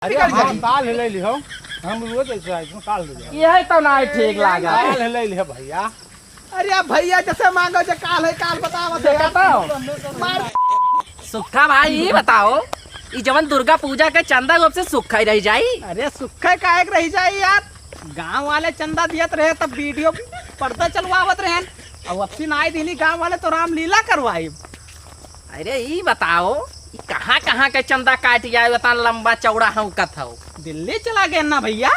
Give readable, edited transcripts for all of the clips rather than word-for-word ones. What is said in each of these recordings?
अरे हाँ काल ले लियो हम रोज ऐसे आए काल ले जाओ ये तो ना ठीक लागा काल ले लियो भैया। अरे भैया जैसे मांगो जो काल है काल बताओ सुखा भाई ये बताओ ये जवन दुर्गा पूजा के चंदा गोप से सुखा ही रह जाई। अरे सुखे काहे के रही जाए यार, गांव वाले चंदा दियत रहे तब वीडियो पर्दा चलवावत रहे और अब से आई दिली गांव वाले तो रामलीला करवाई। अरे ये बताओ कहाँ कहाँ के चंदा काट जाए बता लंबा चौड़ा हम कथो दिल्ली चला गए ना भैया,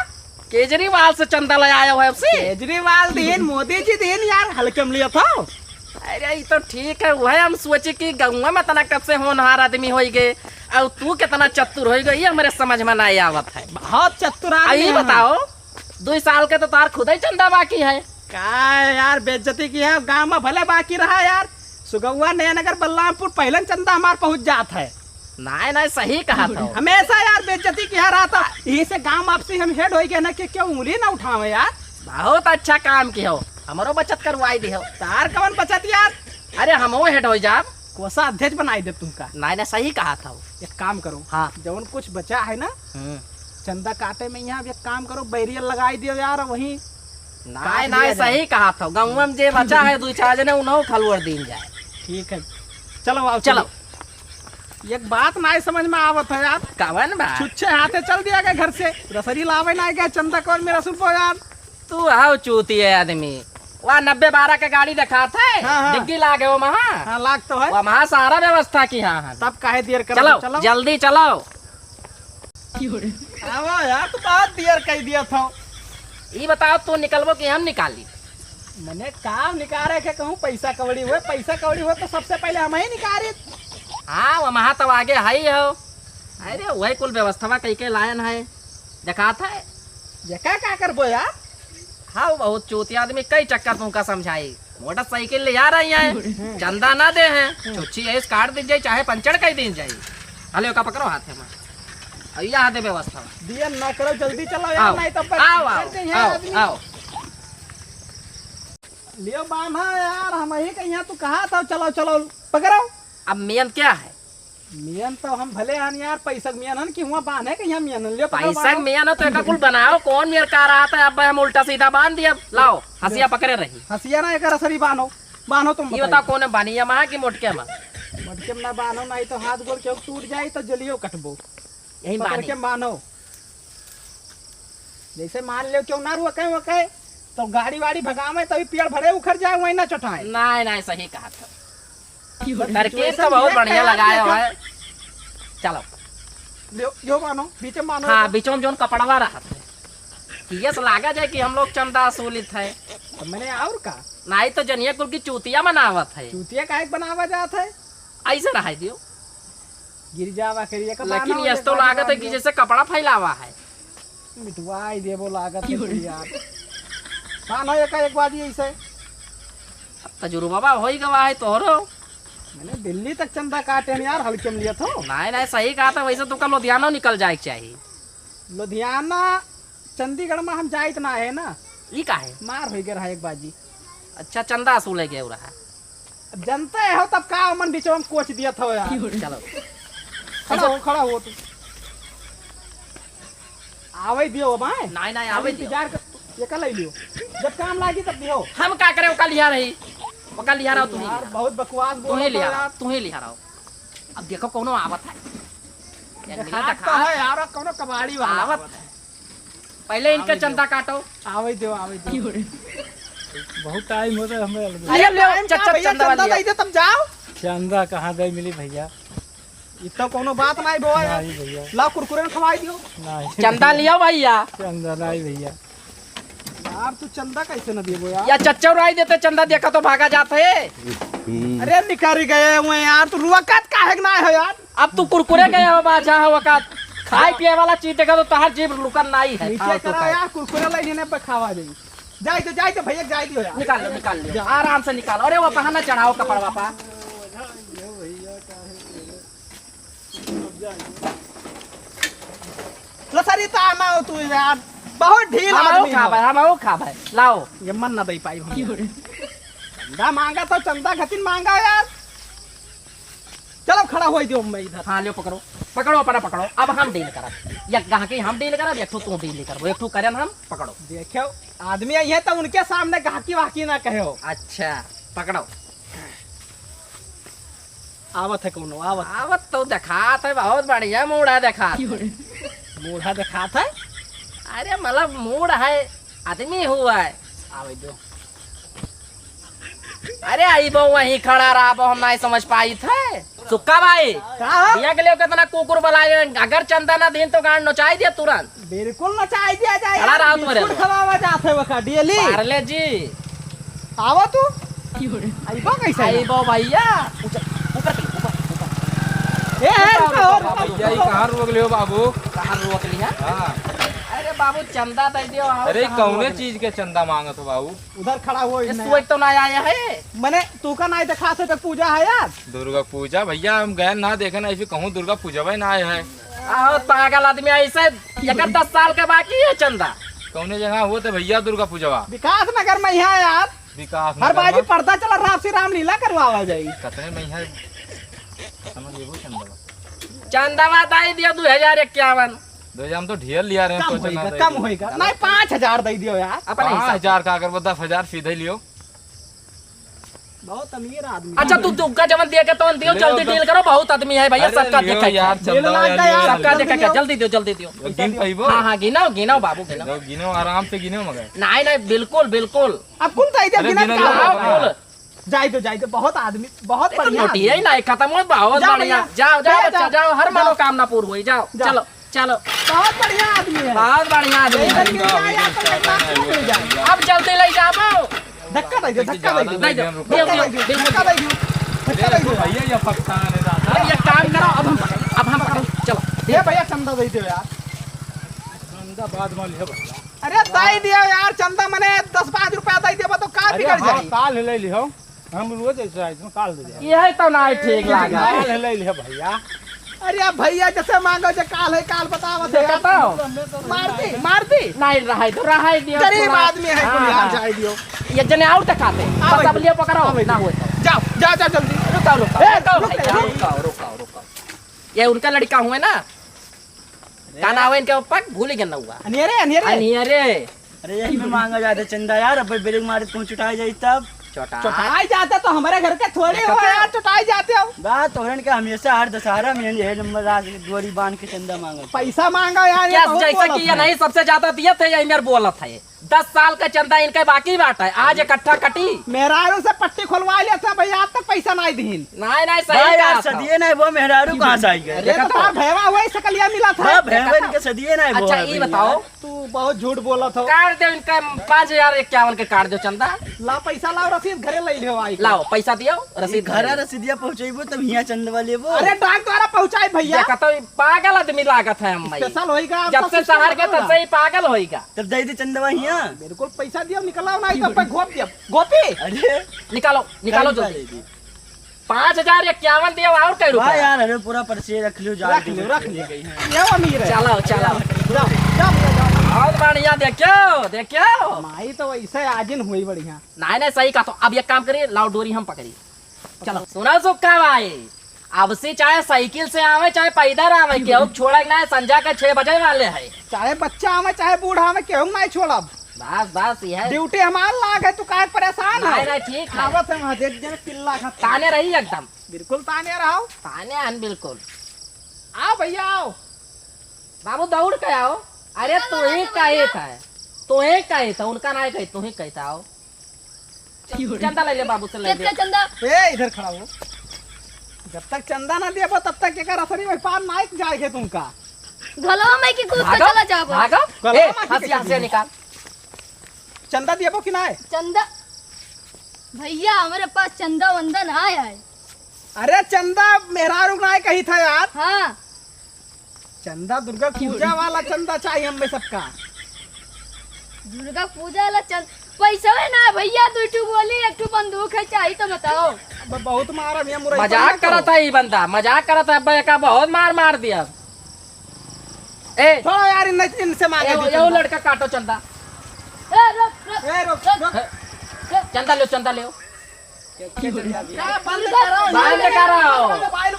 केजरीवाल से चंदा ले आया हुआ उससे केजरीवाल दिन मोदी जी दिन यार हल्के में लिया था। अरे ये तो ठीक है वह हम सोचे कि गाँव में तना कब से होनहार आदमी हो गए और तू कितना चतुर हो गई हमारे समझ में नहीं आवत है। बहुत चतुर ये बताओ 2 साल के तो तार खुद ही चंदा बाकी है का यार बेइज्जती की है गांव में भले बाकी रहा यार, सुगौआ नयानगर बलरामपुर पहले चंदा हमार पहुंच जाता है। नहीं सही कहा था हमेशा यार बेइज्जती किया रहा था, यही से गांव आपसे हम हेड हो गए ना कि क्यों उंगली ना उठावे यार। बहुत अच्छा काम की हो हमारो बचत करवाई दी हो। तार कवन बचत यार, अरे हम हेड हो जाब कोसा अध्यक्ष बनाई दे तुमका। नहीं सही कहा था एक काम करो हाँ जवन कुछ बचा है ना चंदा काटे में यहाँ एक काम करो बैरियर लगाई दियो यार वही। नहीं सही कहा था गाँव में जे बचा है 2-4 जने उन्हों फलवर दिन जाए। ठीक है चलो आओ चलो। एक बात ना समझ में आवत है यार, कवन बा छुच्छे हाथे चल दिया गया घर से रसरी लावे ना गया चंदा कौन मेरा सुन यार। तू आओ चूती है आदमी वहाँ 90-12 का गाड़ी दिखा था हाँ। डिग्गी लागे वो वहाँ हाँ लाग तो है वहाँ सारा व्यवस्था की हाँ तब काहे देर कर चलो जल्दी चलो। आओ यार तू बहुत देर कह दिया था। ये बताओ तू निकलबो कि हम निकाली। मैंने काम निकाले के कहूँ पैसा कवड़ी हुए तो सबसे पहले हम ही निकाले। हाँ वहाँ तो आगे है ही हो। अरे वही कुल व्यवस्था कई के लायन है देखा था जका क्या करबो यार। हाँ बहुत चूती आदमी कई चक्कर तुमका समझाई मोटरसाइकिल ले जा रही है चंदा ना दे हैं छुच्छी ऐस काट दी जाए चाहे पंचर कई दिन जाये। हले का पकड़ो हाथ में यहाँ दे व्यवस्था दिया ना करो जल्दी चलो यार नहीं तो आओ लियो बांधा यार हम ही कहीं तू कहा था चलो चलो पकड़ो। अब मियन क्या है मियन तो हम भले हन यार पैसा मियन हन कि हुआ बांधे कहीं मियन लियो पैसा मियन है तो एक कुल बनाओ कौन मेरे कार आता है अब हम उल्टा सीधा बांध दिया लाओ हंसिया पकड़े रही हंसिया ना एक रसरी बांधो तुम ये बताओ कौन बानी है महा की मोटके में मटके में ना बांधो नहीं तो हाथ गोल के टूट जाए तो जलियो कटबो यही पकड़ के बांधो। जैसे मान लो क्यों ना रुके वके तो गाड़ी वाड़ी भगावे तभी पेड़ भरे उखड़ जाए वही ना चटाए। नहीं सही कहा था तरकीब तो बहुत बढ़िया लगाया हुआ है। चलो यो मानो बीच में मानो हाँ बीचों में जो कपड़वा रहा था ये लागा जाए कि हम लोग चंदा सूलित है तो मैंने और का नहीं तो जनिया कुल की चूतिया मनावत है। चूतिया काहे बनावा जात है ऐसे रहा दियो गिर जावा करिए का लेकिन ये तो लागत है कि जैसे कपड़ा फैलावा है मिटवाई देबो लागत है यार बानो एक बाजी ऐसे तजुर्बा हो ही गवा है तोहरो। मैंने दिल्ली तक चंदा काटे यार हल्के में लिया था। नहीं सही कहा था वैसे तुमका लुधियाना निकल जाए चाहिए। लुधियाना चंडीगढ़ में हम जाए इतना है ना ये का है मार हो गया एक बाजी। अच्छा चंदा सूले गए रहा जनता हो तब का मन बीच में कोच दिया था यार। चलो खड़ा हो तू आवे दियो भाई नहीं आवे इंतजार कर ये कल लियो जब काम लागी तब दियो। हम का करे ओका लिया रही ओका लिया रहो यार बहुत बकवास तू ही लिया रहो। अब देखो कोनो आवत है यार कोनो कबाड़ी वाला आवत है पहले इनके चंदा काटो आवे दियो बहुत टाइम होता है हमें। अरे ले चंदा दे दे तब जाओ चंदा कहाँ दे मिली भैया इतना कोनो बात नहीं बोया भैया ला कुरकुरे खवाई दियो नहीं चंदा लियो भैया चंदा नहीं भैया यार तू चंदा कैसे न दियो यार या चच्चर राई देते चंदा देखा तो भागा जाते है। अरे निकारी गए हुए यार तू रुआकत काहे ना है यार। अब तू कुरकुरे गए हो बाजा हो वक़्त खाए पिए वाला चीज देखा तो तहार जीभ लुकन नहीं है। नीचे करा यार कुरकुरे लेने पे खावा जाई जाए तो भैया जाए दियो यार निकाल लियो आराम से निकालो। अरे वो पहाना चढ़ाओ कपड़वा पा लसरी ताना हो तू यार बहुत ढील आदमी हम खा भाई लाओ ये मन ना दे पाई चंदा मांगा तो चंदा खतिन मांगा यार। चलो खड़ा हो दियो मैं इधर। हाँ लियो पकड़ो पकड़ो अपना पकड़ो। अब हम डील करब एक गाहकी हम डील करब एक ठो तू डील करबो एक ठो करन हम पकड़ो। देखो आदमी आई है तो उनके सामने गाहकी वाहकी ना कहो। अच्छा पकड़ो। आवत है कौनो आवत आवत तो दिखात है बहुत बढ़िया मूड़ा दिखात है। बूढ़ा दिखाता है। अरे मतलब मूड है आदमी हुआ है। आवे दो। अरे आई बो वहीं खड़ा रहा बो हम नहीं समझ पाई थे। सुक्का भाई का भैया के लिए कितना कुकुर बुलाए अगर चंदा ना दिन तो गांड नचाई दिया तुरंत। बिल्कुल नचाई दिया जाए। खड़ा रहा तुम्हारे बिस्कुट खवावा जाते वका डेली। पार्ले जी आवो तू आई बो कैसे आई बो भैया ए भैया ये कहाँ रोक लियो बाबू? कहाँ रोक लिया? हाँ। अरे बाबू चंदा दे दियो। अरे कौने चीज के चंदा मांगत हो बाबू? उधर खड़ा हो इसको एक तो ना आया है। मैंने तू का नहीं दिखा से तो पूजा है यार। दुर्गा पूजा भैया हम गए ना देखे ना ऐसे कहूँ दुर्गा पूजा भाई ना आए है। आओ पागल आदमी ऐसे 10 साल के बाकी है चंदा। कौने जगह हो तो भैया दुर्गा पूजा विकास नगर में यहाँ यार विकास हर बाजी पर्दा चला राम से रामलीला करवावा जाई। कतने में है समझ लेबो चंदा चंदा बात आई दिया 2051। 2000 हम तो ढेर लिया रहे कम होएगा कम होएगा नहीं 5000 दे दियो यार। अपने हिसाब। 5000 का अगर 10,000 सीधे लियो। बहुत अमीर आदमी। अच्छा तू तुमका जवन दिया के तो दियो जल्दी डील करो बहुत आदमी है भैया सबका देखा यार चंदा सबका देखा क्या जल्दी दियो। गिन पाइबो? हाँ हाँ गिनाओ बाबू गिनाओ। गिनो आराम से गिनो मगर। नहीं बिल्कुल बिल्कुल। अब कुल दे दिया अरे बिना बिना का गिना बोल। जाए तो बहुत आदमी बहुत बढ़िया। नोटी है नहीं खत्म हो बहुत जाओ बढ़िया। भैया। जाओ बच्चा जाओ हर जाओ। मनोकामना पूर्ण हुई जाओ जाओ। चलो चलो बहुत बढ़िया आदमी है। बहुत बढ़िया आदमी इधर है। गिर जाए तो एक लाख रुपए मिल जाए। अब जल्दी ले जाओ। धक्का दे दियो धक्का दे दियो दे दो धक्का दे दियो धक्का दे दियो। भैया ये पक्का ने दादा अब ये काम करो अब हम पकड़ो चलो। ये भैया चंदा दे दियो यार। चंदा बाद में लियो भैया। अरे दे दियो यार चंदा मने 10-5 रुपया दे दियो तो का बिगड़ जाई। काल ले लियो हम रोज ऐसे आए काल दे दे। ये तो नहीं ठीक लगा। काल ले लियो भैया। अरे भैया जैसे मांगो जे काल है काल बताओ बताओ। मार दी नहीं रहा तो रहा दियो। गरीब आदमी है कोई यार हाँ। जाए दियो। ये जने और दिखाते बस अब लिए पकड़ो ना हुए तो जाओ जल्दी रुकाओ। ये उनका लड़का हुए ना का नाम है इनके ऊपर भूल ही गया हुआ अनियरे अरे यही में मांगा जाता चंदा यार अब ब्रेक मारे तुम चुटाई जाई तब छोटा चुटाई जाते तो हमारे घर के थोड़े हो यार चुटाई जाते हो। बात तोरन के हमेशा हर दशहरा में ये नंबर रात गोरी बांध के चंदा मांगा पैसा मांगा यार ये क्या बहुत जैसा बोलत कि ये है। नहीं सबसे ज्यादा दिए थे ये बोलत है 10 साल का चंदा इनके बाकी बाटा है आज इकट्ठा कटी। मेहरारू से पट्टी खुलवा लिया था भैया आज तक पैसा नहीं दीन। नहीं सही भाई कहा यार था। सदिए नहीं वो मेहरारू कहाँ से आई गए अरे तो तार भैवा हुआ सकलिया मिला था। हाँ भैवन के सदिए नहीं वो अच्छा है ये भैया। बताओ तू बहुत झूठ बोला था। काट दो इनका 5051 के काट दो चंदा। ला पैसा लाओ रसीद घरे ले लियो आई। लाओ पैसा दियो रसीद घर रसीदिया पहुंचेबो तब यहाँ चंदवा लेबो। अरे डाक द्वारा पहुंचाए भैया। देखा तो पागल आदमी लागत है हम भाई स्पेशल होएगा जब से शहर के तब से ही पागल होएगा। तब दे दे चंदवा यहाँ। बिल्कुल पैसा दियो निकलाओ नहीं तो पे घोप दियो गोपी। अरे निकालो जल्दी 5051 दियो और कई भाई रुपया। यार अरे पूरा पर्चे रख लो जा रख लियो ये अमीर है। चलो जाओ जाओ बहुत बढ़िया देखो माई तो ऐसे आजिन हुई बढ़िया। नहीं सही कहा। तो अब एक काम करिए लाओ डोरी हम पकड़ी चलो। सुना सुक्का भाई अब से चाहे साइकिल से आवे चाहे पैदल आवे केहू छोड़ा ना संजा के 6 बजे वाले है। चाहे बच्चा आवे चाहे बूढ़ा आवे केहू नहीं छोड़ब। बस ये है ड्यूटी हमार लाग है तू काहे परेशान है। नहीं ठीक है। आवत है वहां देख जन पिल्ला खा ताने रही एकदम बिल्कुल ताने रहो। ताने हन बिल्कुल। आओ भैया आओ। बाबू दौड़ के आओ। अरे तुम्हें कहे था उनका नहीं कही तुम्हें कहता आओ। चंदा ले ले बाबू से ले ले। चंदा ए इधर खड़ा हो। जब तक चंदा ना दिया तब तक के असरी में पार नाइक जाएगा तुमका। घलवा में की कूद के चला जाबो। भागो ए हंसी से निकाल। चंदा दिया कि ना चंदा भैया हमारे पास चंदा वंदन आया है। अरे चंदा मेहरारू ना कही था यार। हाँ चंदा दुर्गा पूजा वाला चंदा चाहिए हमें सबका। दुर्गा पूजा ला चंद पैसा है ना भैया तू टू बोली एक टू बंदूक है चाहिए तो बताओ। अब बहुत मारा भैया मुरई मजाक करता है ये बंदा मजाक करता है का बहुत मार दिया। ए थोड़ा यार इनसे मांगे ये लड़का काटो चंदा। ए रुक ए रुक चंदा लो क्या बंद बंद करो। मोबाइल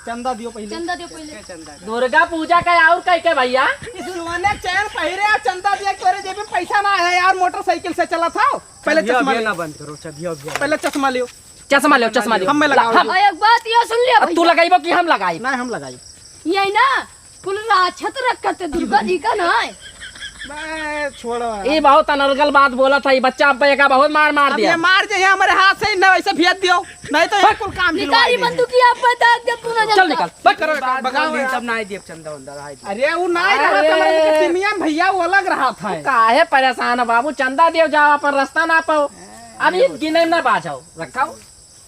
चंदा दियो पहले। चंदा दो पहले। दुर्गा पूजा का और कह के भैया सोने चैन पहिरे और चंदा दिया तोरे जेब में पैसा ना है यार, मोटरसाइकिल से चला था। पहले चश्मा ना बंद करो, चलिए अब पहले चश्मा लियो। चश्मा लियो हम में लगाओ। हम और एक बात ये सुन लिया अब तू लगाइबो कि हम लगाई? नहीं हम लगाई। यही ना कुल राक्षत रखते दुर्गा जी का ना है। मैं छोड़ो ये बहुत अनर्गल बात बोला था। ये बच्चा अब का बहुत मार अब दिया। ये मार जे हमारे हाथ से न वैसे भेज दियो, नहीं तो ये कुल काम निकाली बंदूकी आप बता दे तू ना चल निकल बस करो। बगाओ यार। सब ना दिए चंदा वंदा हाय। अरे वो नहीं रहा था मेरे सिमिया भैया, वो अलग रहा था। काहे परेशान है बाबू? चंदा दियो, जाओ अपन रास्ता ना पाओ। अभी गिने में ना बाजाओ, रखाओ।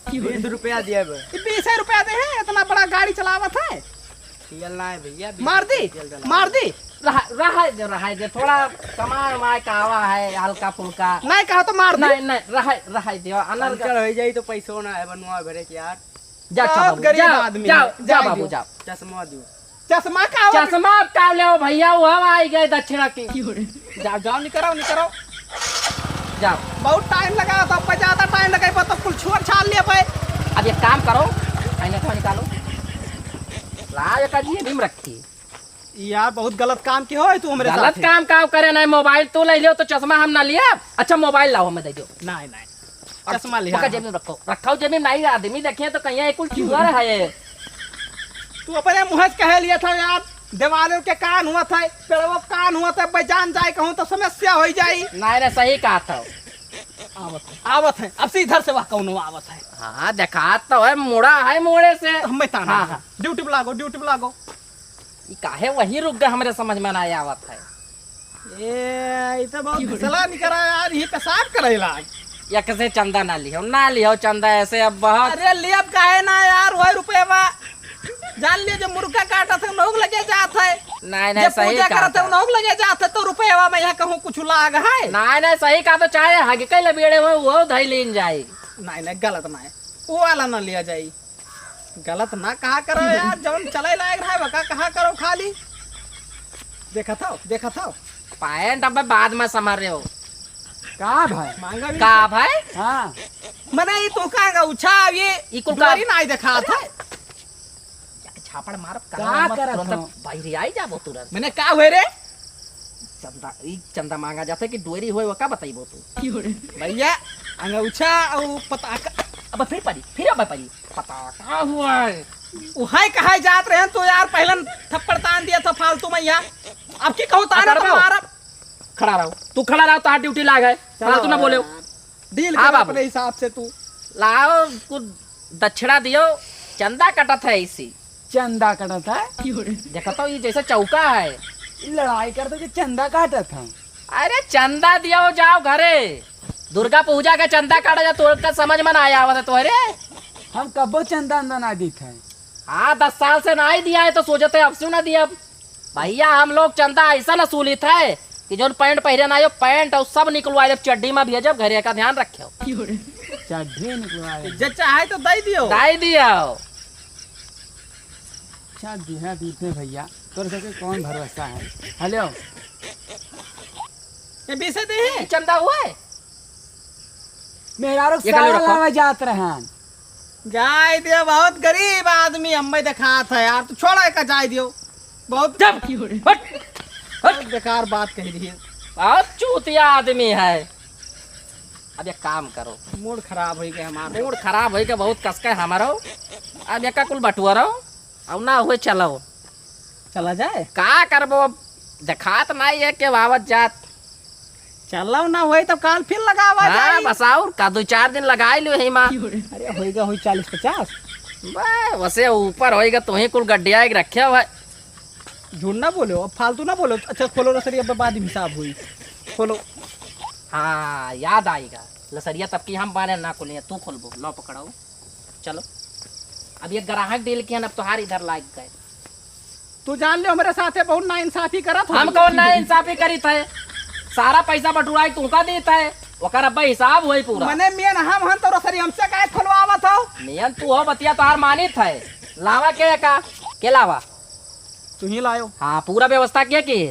20 रुपया दिए बे। 20 रुपया दे है, इतना बड़ा गाड़ी चलावत है। तेल ना है भैया। मार दी मार दी। रहा दे थोड़ा कमाए उमाए कावा है हल्का फुल्का। नहीं कहा तो मार दी। नहीं नहीं रहा दियो अनर्गल पंचर हो जाई तो पैसो ना है बनवा भरे के यार। जा बहुत बाबू, गरीब जाओ, आदमी जाओ है। जाओ जाओ बाबू जाओ। चश्मा दियो। चश्मा का चश्मा अब का ले भैया, वो हम आई गए दक्षिणा की। जाओ जाओ निकरो निकरो। जाओ बहुत टाइम लगा था, पर ज्यादा टाइम लगा तो कुल छोड़ छाल लिया पे। अब एक काम करो, आईना तो निकालो। लाओ एक जेब में रखी। यार बहुत गलत काम की हो तू हमारे गलत साथ। काम का करे नहीं। मोबाइल तू ले लियो तो चश्मा हम ना लिया। अच्छा मोबाइल लाओ हमें दे दो। नहीं नहीं चश्मा लिया। पका जेब में रखो, रखाओ जेब में। नहीं आदमी देखे तो कहीं कुल चूहा है। तू अपने मुँह से कह लिया था यार, देवालों के कान हुआ था, पेड़ों कान हुआ था, बजान जाए कहूँ तो समस्या हो जाई। नहीं नहीं सही कहा था। आवत है अब से इधर से वह कौन आवत है। हाँ देखा तो है, मुड़ा है मोड़े से। हम ताना। हाँ, हाँ। ड्यूटी पे लागो ड्यूटी पे लागो। ये काहे वही रुक गए, हमारे समझ में ना आया आवत है। ये तो बहुत सलाह निकला यार, ये पेशाब करेला। या कैसे चंदा ना लियो चंदा ऐसे अब बहुत। अरे लियब काहे ना यार, वही रुपये में जान लियो जो मुर्गा काटा था नोक लगे जात है। नहीं नहीं जब सही पूजा कहा करत है था। नोक लगे जात है तो रुपये में यहाँ कहूँ कुछ लाग है। नहीं नहीं सही कहा तो चाहे हग के लबेड़े हुए वो धई लीन जाए। नहीं नहीं गलत ना है, वो वाला ना लिया जाये। गलत ना कहा करो यार, जब चले लायक रहा है कहा करो खाली। देखा था पैंट अब बाद में समझ रहे हो का भाई मांगा भी का भाई। हाँ मने ये तो कहां उछा ये कुल का डोरी नहीं देखा था। छापड़ मार का करत हो? बाहर आई जाबो तुरंत। मैंने का हुए रे चंदा मांगा जाते कि डोरी होए वो का बताइबो तू? भैया अंगा उछा और पता अब फिर पड़ी पता का हुआ है। उहाय कहा जात रहे तो यार पहले थप्पड़ तान दिया था फालतू में यार। अब की कहूं ताना अगर तो मारा। खड़ा रहो, तू खड़ा रहो तो ड्यूटी लाग है। फालतू ना बोले डील हाँ कर बाबू। अपने हिसाब से तू। लाओ कुछ दक्षिणा दियो। चंदा कटत है इसी। चंदा कटा था, देखो तो ये जैसे चौका है। लड़ाई करते कि चंदा काटा था। अरे चंदा दियो जाओ घरे। दुर्गा पूजा का चंदा काटा जा तो समझ में ना आया हुआ तो अरे हम कबो चंदा अंदा ना दी थे। हाँ 10 साल से ना ही दिया है तो सोचते अब से ना दिया। भैया हम लोग चंदा ऐसा ना सूलित है कि जो पैंट पहरे ना आयो पैंट और सब निकलवाए चड्डी में भेजब घरे का ध्यान रखो। चढ़े निकलवाए जे चाहे तो दे दियो। दाई दियो। अच्छा दिया दीते भैया, तोर सके कौन भरोसा है। हेलो ये बीसे दे है। चंदा हुआ है मेरा ये गले रखो। सारा जात रहन। जाय दियो, बहुत गरीब आदमी हमें देखा था यार, तू छोड़ा का जाय दियो। बहुत जब हट बहुत बेकार बात कह रही है। बहुत चूतिया आदमी है। अब एक काम करो, मूड खराब हो गया हमारा। मूड खराब हो के बहुत कसके हमारो। अब एक कुल बटुआ रहो अब ना हुए चलो चला जाए का करबो। देखात नहीं है के बावत जात। चलो ना हुई तो काल फिर लगावा हाँ जाए। बस और का 2-4 दिन लगाई लो ही माँ। अरे होएगा हुई 40-50। वैसे ऊपर होएगा तो ही कुल गड्ढिया एक रखे हुआ। झूठ ना बोलो, अब फालतू ना बोलो। अच्छा खोलो रसरी, अब बाद में हिसाब हुई। खोलो। हाँ याद आएगा लसरिया तब की हम बाने ना खोलिए तू खोलबो। लो पकड़ो चलो। अब ये ग्राहक डील किया अब तुहार इधर लाग गए। तू जान ले हमारे साथ है बहुत ना इंसाफी करा था। हम कौन ना इंसाफी करी थे। सारा पैसा बटुराई तू का देता है ओकर अब्बा हिसाब होई पूरा। मने मियन हम तो रसरी हमसे काहे खोलवावा था। नियन तू हो बतिया तुहार मानित है। लावा के लावा तू ही लायो। हाँ पूरा व्यवस्था किया कि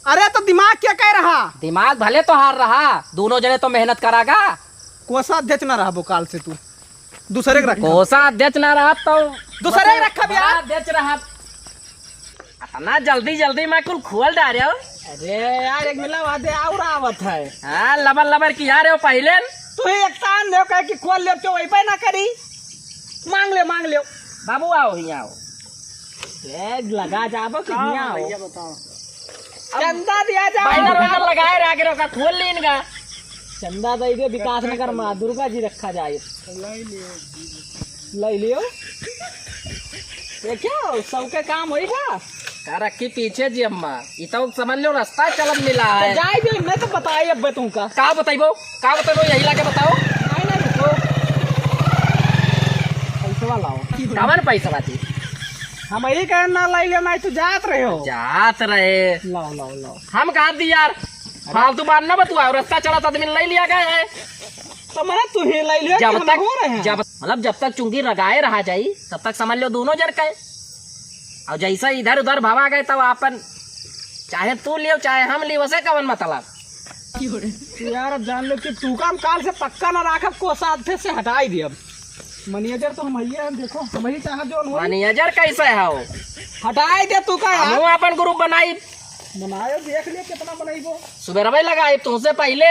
अरे तो दिमाग क्या कह रहा। दिमाग भले तो हार रहा, दोनों जने तो मेहनत करागा। कोसा अध्यक्ष ना रहा काल से तू दूसरे के रख। कोसा अध्यक्ष ना रहा तो दूसरे ही रखा भैया। बेच रहा इतना जल्दी जल्दी मैं कुल खोल डाल रहा हूँ। अरे यार एक मिला वादे और आवत है। हाँ लबर लबर की यार हो पहले तू ही एक तान दे कह कि खोल ले तो वही पे ना करी। मांग ले बाबू आओ ही आओ। बैग लगा जाबो कि नहीं आओ। भैया बताओ चंदा दिया जा। बैनर वैनर लगाए रह के खोल ली इनका। चंदा दे दे विकास नगर माँ दुर्गा जी रखा जाए। ले लियो ये क्या सबके काम होई का का रखी पीछे जी अम्मा ये तो समझ लो रास्ता चलन मिला है। जाए जो मैं तो बताई अब तुमका का बताइबो यही लाके बताओ। नहीं रुको पैसा लाओ। कवन पैसा बाती हम यही कहना लाई ले मैं तो जात रहे हो। जात रहे लाओ हम कहा दी यार फालतू मानना बतुआ रास्ता चला आदमी ले लिया गए है। तो मैंने तू ही लाई लिया जब तक हो रहे हैं। जब तक चुंगी लगाए रहा जाई तब तक समझ लो दोनों जर के। और जैसा इधर उधर भवा गए तब अपन चाहे तू लियो चाहे हम लियो वैसे कवन मतलब। यार अब जान लो कि तू काम काल से पक्का ना राखब को साथ से हटाई दी। अब मैनेजर तो हम ही देखो हम ही चाह जो मैनेजर कैसे है वो हटाई दे तू का यार। हम अपन ग्रुप बनाई बनायो देख ले कितना बनाइबो। सुबह लगाई तुमसे पहले